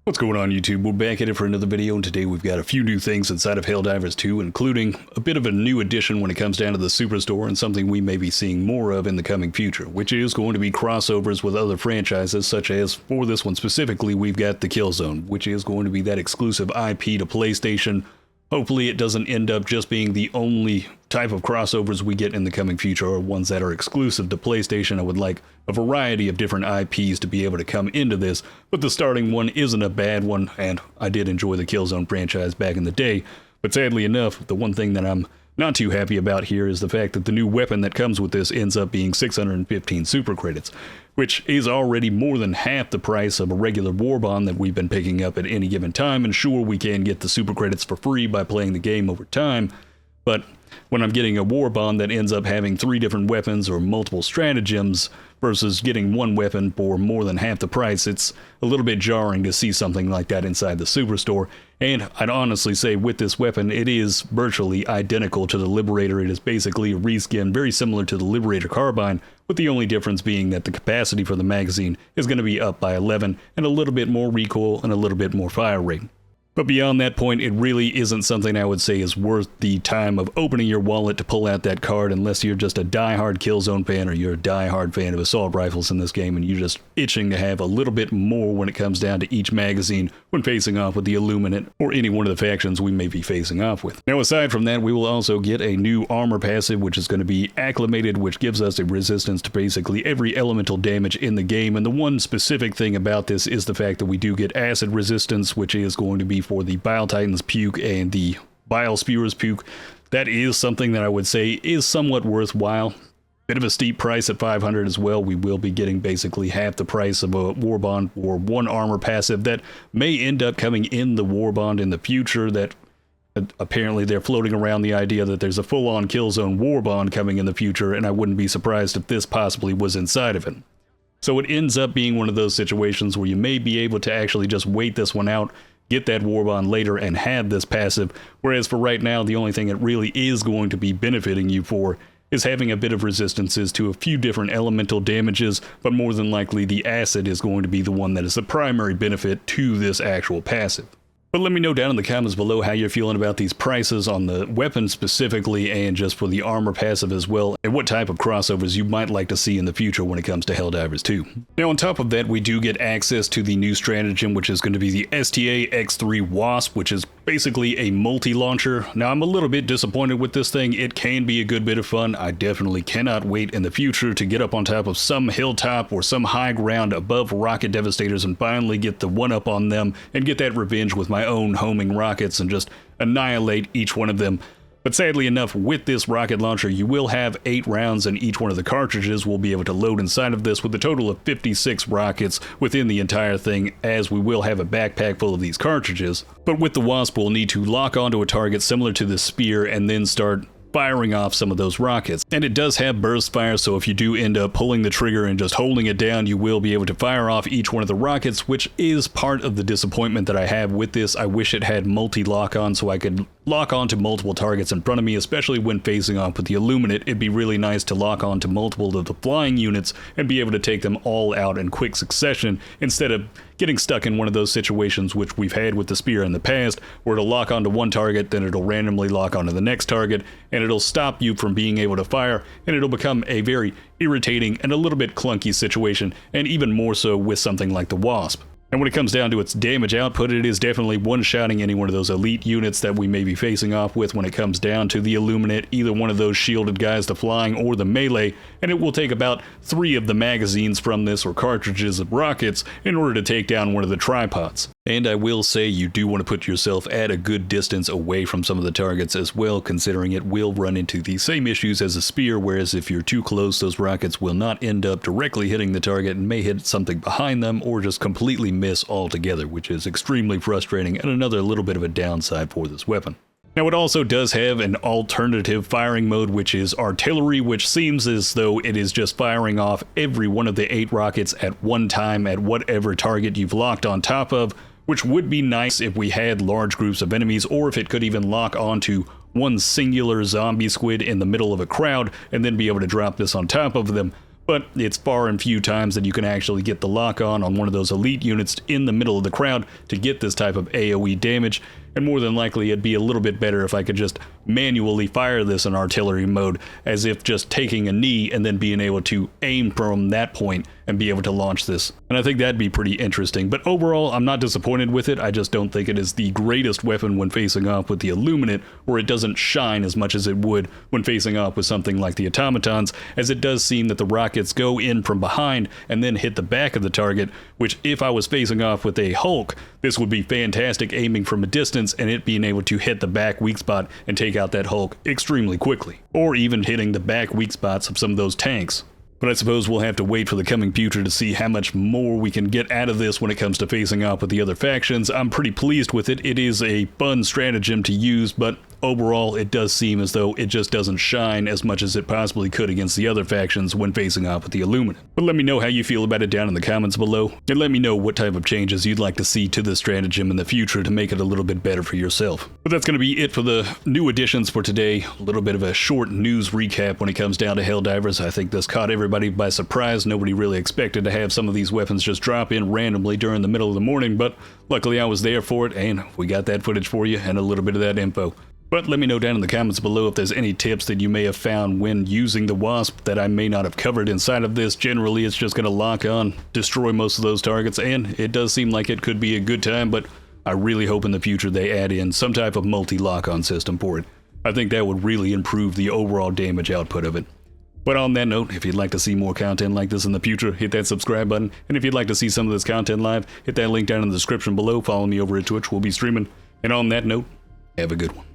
What's going on, YouTube? We're back at it for another video, and today we've got a few new things inside of Helldivers 2, including a bit of a new addition when it comes down to the Superstore, and something we may be seeing more of in the coming future, which is going to be crossovers with other franchises, such as, for this one specifically, we've got the Killzone, which is going to be that exclusive IP to PlayStation. Hopefully it doesn't end up just being the only type of crossovers we get in the coming future, or ones that are exclusive to PlayStation. I would like a variety of different IPs to be able to come into this, but the starting one isn't a bad one, and I did enjoy the Killzone franchise back in the day. But sadly enough, the one thing that I'm not too happy about here is the fact that the new weapon that comes with this ends up being 615 super credits, which is already more than half the price of a regular war bond that we've been picking up at any given time. And sure, we can get the super credits for free by playing the game over time, but when I'm getting a war bond that ends up having 3 different weapons or multiple stratagems versus getting one weapon for more than half the price, it's a little bit jarring to see something like that inside the Superstore. And I'd honestly say with this weapon, it is virtually identical to the Liberator. It is basically a reskin, very similar to the Liberator carbine, with the only difference being that the capacity for the magazine is going to be up by 11 and a little bit more recoil and a little bit more fire rate. But beyond that point, it really isn't something I would say is worth the time of opening your wallet to pull out that card, unless you're just a die-hard Killzone fan or you're a die-hard fan of assault rifles in this game and you're just itching to have a little bit more when it comes down to each magazine when facing off with the Illuminate or any one of the factions we may be facing off with. Now, aside from that, we will also get a new armor passive, which is going to be Acclimated, which gives us a resistance to basically every elemental damage in the game. And the one specific thing about this is the fact that we do get acid resistance, which is going to be for the Bile Titan's Puke and the Bile Spewer's Puke. That is something that I would say is somewhat worthwhile. Bit of a steep price at 500 as well. We will be getting basically half the price of a war bond or one armor passive that may end up coming in the war bond in the future. That apparently they're floating around the idea that there's a full-on Killzone war bond coming in the future, and I wouldn't be surprised if this possibly was inside of it. So it ends up being one of those situations where you may be able to actually just wait this one out, get that war bond later, and have this passive, whereas for right now, the only thing it really is going to be benefiting you for is having a bit of resistances to a few different elemental damages, but more than likely the acid is going to be the one that is the primary benefit to this actual passive. But let me know down in the comments below how you're feeling about these prices on the weapon specifically, and just for the armor passive as well, and what type of crossovers you might like to see in the future when it comes to Helldivers 2. Now, on top of that, we do get access to the new stratagem, which is going to be the STA-X3 WASP, which is basically a multi-launcher. Now, I'm a little bit disappointed with this thing. It can be a good bit of fun. I definitely cannot wait in the future to get up on top of some hilltop or some high ground above rocket devastators and finally get the one-up on them and get that revenge with my own homing rockets and just annihilate each one of them. But sadly enough, with this rocket launcher, you will have 8 rounds, and each one of the cartridges will be able to load inside of this with a total of 56 rockets within the entire thing, as we will have a backpack full of these cartridges. But with the WASP, we'll need to lock onto a target similar to the spear and then start firing off some of those rockets. And it does have burst fire, so if you do end up pulling the trigger and just holding it down, you will be able to fire off each one of the rockets, which is part of the disappointment that I have with this. I wish it had multi-lock on so I could lock onto multiple targets in front of me, especially when facing off with the Illuminate. It'd be really nice to lock onto multiple of the flying units and be able to take them all out in quick succession, instead of getting stuck in one of those situations which we've had with the spear in the past, where it'll lock onto one target, then it'll randomly lock onto the next target, and it'll stop you from being able to fire, and it'll become a very irritating and a little bit clunky situation, and even more so with something like the WASP. And when it comes down to its damage output, it is definitely one-shotting any one of those elite units that we may be facing off with when it comes down to the Illuminate, either one of those shielded guys, the flying or the melee, and it will take about 3 of the magazines from this, or cartridges of rockets, in order to take down one of the tripods. And I will say you do want to put yourself at a good distance away from some of the targets as well, considering it will run into the same issues as a spear, whereas if you're too close, those rockets will not end up directly hitting the target and may hit something behind them or just completely miss altogether, which is extremely frustrating and another little bit of a downside for this weapon. Now, it also does have an alternative firing mode, which is artillery, which seems as though it is just firing off every one of the 8 rockets at one time at whatever target you've locked on top of, which would be nice if we had large groups of enemies, or if it could even lock onto one singular zombie squid in the middle of a crowd and then be able to drop this on top of them. but it's far and few times that you can actually get the lock on one of those elite units in the middle of the crowd to get this type of AoE damage, and more than likely it'd be a little bit better if I could just manually fire this in artillery mode, as if just taking a knee and then being able to aim from that point and be able to launch this. And I think that'd be pretty interesting, but overall I'm not disappointed with it. I just don't think it is the greatest weapon when facing off with the Illuminate, or it doesn't shine as much as it would when facing off with something like the automatons, as it does seem that the rockets go in from behind and then hit the back of the target, which if I was facing off with a Hulk, this would be fantastic aiming from a distance and it being able to hit the back weak spot and take out that Hulk extremely quickly, or even hitting the back weak spots of some of those tanks. But I suppose we'll have to wait for the coming future to see how much more we can get out of this when it comes to facing off with the other factions. I'm pretty pleased with it. It is a fun stratagem to use, but overall it does seem as though it just doesn't shine as much as it possibly could against the other factions when facing off with the Illuminate. But let me know how you feel about it down in the comments below, and let me know what type of changes you'd like to see to this stratagem in the future to make it a little bit better for yourself. But that's going to be it for the new additions for today. A little bit of a short news recap when it comes down to Helldivers. I think this caught everybody by surprise. Nobody really expected to have some of these weapons just drop in randomly during the middle of the morning, but luckily I was there for it, and we got that footage for you and a little bit of that info. But let me know down in the comments below if there's any tips that you may have found when using the WASP that I may not have covered inside of this. Generally, it's just going to lock on, destroy most of those targets, and it does seem like it could be a good time, but I really hope in the future they add in some type of multi-lock-on system for it. I think that would really improve the overall damage output of it. But on that note, if you'd like to see more content like this in the future, hit that subscribe button, and if you'd like to see some of this content live, hit that link down in the description below. Follow me over at Twitch, we'll be streaming. And on that note, have a good one.